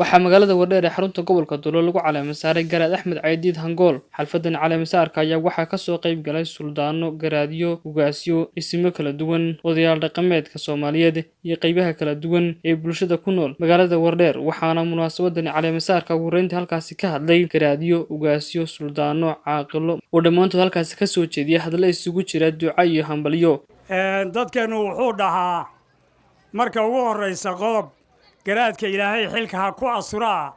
waxaa magaalada Wardheer ee xarunta gobolka Dolo lagu calaamad saaray garaad Axmed Caydiid Hangool. Xalfadan calaamad saarka ayaa waxaa ka soo qayb galay suldaano, garaadyo, ugaasyo, isimo kala duwan, odayaal dhaqameedka Soomaaliyeed iyo qaybaha kala duwan ee bulshada ku nool magaalada Wardheer. Waxaana munaasabadan calaamad saarka ugu horeyntii halkaasi ka hadlay garaadyo, ugaasyo, suldaano, caaqilo oo dhammaantood halkaasi ka soo jeediyay hadallo isugu jira duco iyo hambalyo. dadkeenu wuxuu dhahaa marka ugu horeysa qodob garaadka ilaahay xilka ha ku asura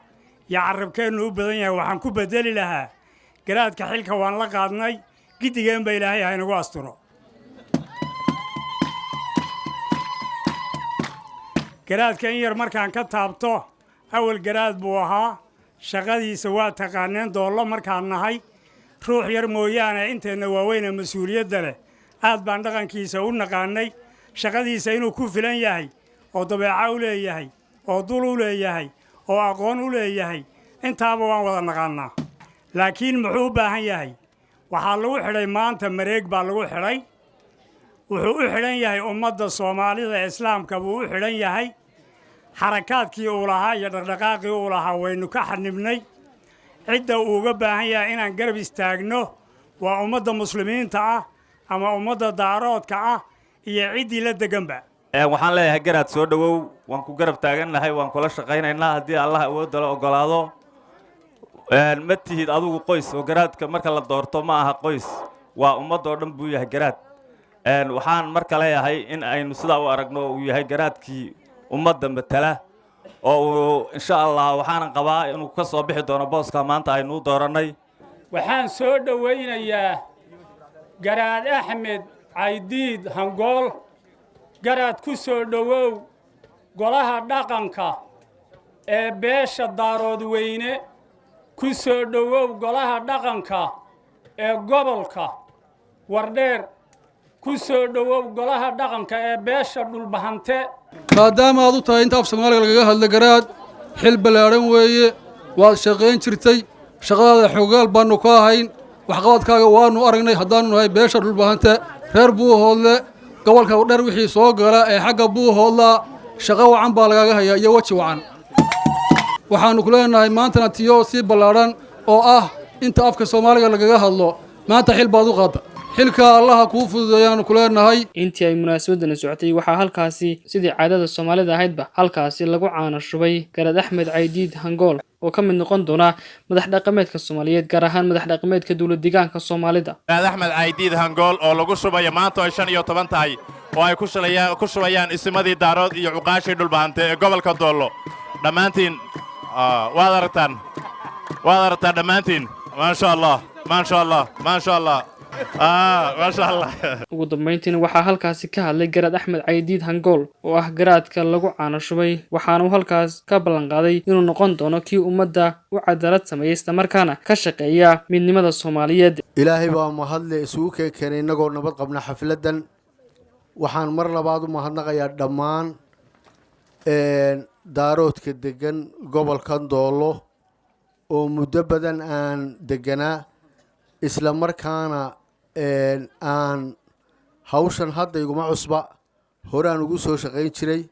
ya carabkeenu u badan yahay waxaan ku bedeli lahaa garaadka xilka waan la qaadnay gidigeen ba ilaahay ha inagu asturo garaadka in yar markaan ka taabto awal garaad buu ahaa shaqadiisa waa taqaaneen doollo markaan nahay ruux yar mooyaane inteena waaweyn mas'uuliyadda leh aad baan dhaqankiisa u naqaanay shaqadiisa inuu ku filan yahay oo dabeeco u leeyahay oo dul u leeyahay oo aqoon u leeyahay intaaba waan wada naqaanaa laakiin muxuu u baahan yahay waxaa lagu xidhay maanta mareeg baa lagu xidhay wuxuu u xidhan yahay ummadda Soomaalida ee islaamka buu u xidhan yahay xarakaadkii uu lahaa iyo dhaqdhaqaaqii uu lahaa waynu ka xanibnay cidda uu uga baahan yahay inaan garab istaagno waa ummadda muslimiinta ah ama ummadda daaroodka ah iyo ciddii la deganba waxaan leeyahay garaad soo dhawow waan ku garab taagannahay waan kula shaqaynaynaa haddii Allah awood la ogolaado ma tihid adigu qoys oo garaadka marka la doorto ma aha qoys waa ummad oo dhan buu yahay garaad waxaan marka leeyahay in aynu sida u aragno uu yahay garaadkii ummadda matala oo insha Allah waxaan qabaa inuu ka soo bixi doono booska maanta aynu dooranay waxaan soo dhawaynayaa garaad Axmed Caydiid Hangool garaad ku soo dhawow golaha dhaqanka ee beesha daarood weyne ku soo dhawow golaha dhaqanka ee gobolka Wardheer ku soo dhawow golaha dhaqanka ee beesha dhulbahante maadaama aad u tahay inta af Soomaaliga laga hadla garaad xil balaaran weeye waad shaqayn jirtay shaqadaada xogaal baanu ka ahayn waxqabadkaaga waanu aragnay haddaanu nahay beesha dhulbahante reer Buuhoodle gobolka Wardheer wixii soo gala ee xagga Buuhoodla shaqo wacan baa lagaga hayaa iyo waji wacan waxaanu ku leenahay maantana tiyo si balaaran oo ah inta afka Soomaaliga lagaga hadlo maanta xil baad u qaada xilka Allah ku fududeeyaan ku leenahay intii ay munaasabadan socotay waxaa halkaasi sidii caadada Soomaalida ahaydba halkaasi lagu caana shubay garaad Axmed Caydiid Hangool oo ka mid noqon doona madax dhaqameedka Soomaaliyeed gaar ahaan madax dhaqameedka dawlad deegaanka Soomaalida garaad Axmed Caydiid Hangool oo lagu shubay maanta oo 15 tahay oo ay ku shubayaan isimadii daarood iyo cuqaashii dhulbahante ee gobolka Doolo dhamaantiin waad aragtaan dhamaantiin ma sha Allah ma sha Allah ugu dambeyntiina waxaa halkaasi ka hadlay garaad Axmed Caydiid Hangool oo ah garaadka lagu caana shubay waxaana uu halkaas ka ballan qaaday inuu noqon doono kii ummadda u cadaalad sameeyay isla markaana ka shaqeeya midnimada Soomaaliyeed ilaahay baa mahadle isugu keenay inagoo nabad qabna xafladan waxaan mar labaad u mahadnaqayaa dhammaan daaroodka degan gobolka Doolo oo muddo badan aan deganaa isla markaana aan hawshan hadda iguma cusba horaan ugu soo shaqayn jiray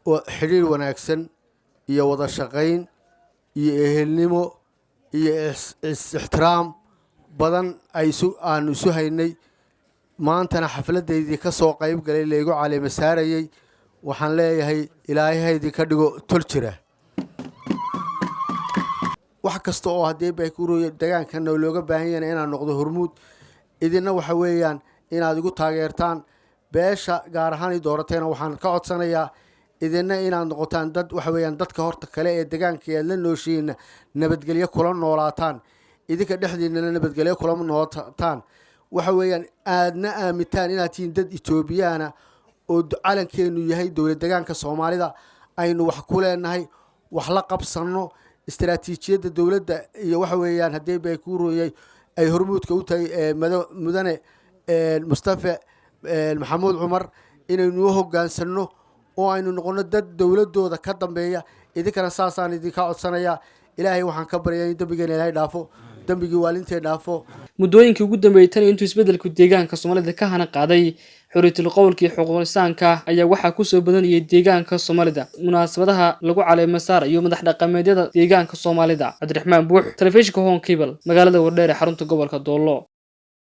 oo xiriir wanaagsan iyo wada shaqayn iyo ehelnimo iyo ixtiraam badan aan isu haynay maantana xafladeydii ka soo qayb galay leego caleema saarayay waxaan leeyahay ilaahay ka dhigo tol jira wax kasta oo hadii bay ku rooyay deegaankan looga baahan yahay inaan noqdo hormuud idina waxa weeyaan inaad igu taageertaan beesha gaar ahaan doorateena waxaan ka codsanayaa idina inaad noqotaan dad waxa weeyaan dadka horta kale ee deegaanka ee la nooshiina nabadgelyo kula noolaataan idinka dhexdiina nabadgelyo kula noolaataan waxa weeyaan aadna aamintaan inaad tihiin dad Itoobiyana oo calankeenu yahay dawlad deegaanka Soomaalida aynu wax ku leenahay wax la qabsano istiraatiijiyadda dawladda iyo waxa weeyaan hadii bay ku rooyay ay hormuudka u tahay mudane Mustafa Maxamuud Cumar inaynu hogaansano oo aynu noqono dad dawladooda ka dambeeya idinkana saasaan idinka codsanaya ilaahay waxaan ka baryayaa in dambigeena ilaahay dhaafo dambigii waalintee dhaafo muddooyinkii ugu dambeeyay tan intuu isbeddelku deegaanka Soomaalida ka hana qaaday xuriyatul qowlkii xuquuqul insaanka ayaa waxaa ku soo badanayay deegaanka Soomaalida munaasabadaha lagu caleemo saarayo madax dhaqameedyada deegaanka Soomaalida Cabdiraxmaan Buux telefishinka Home Cable magaalada Wardheer ee xarunta gobolka Doolo.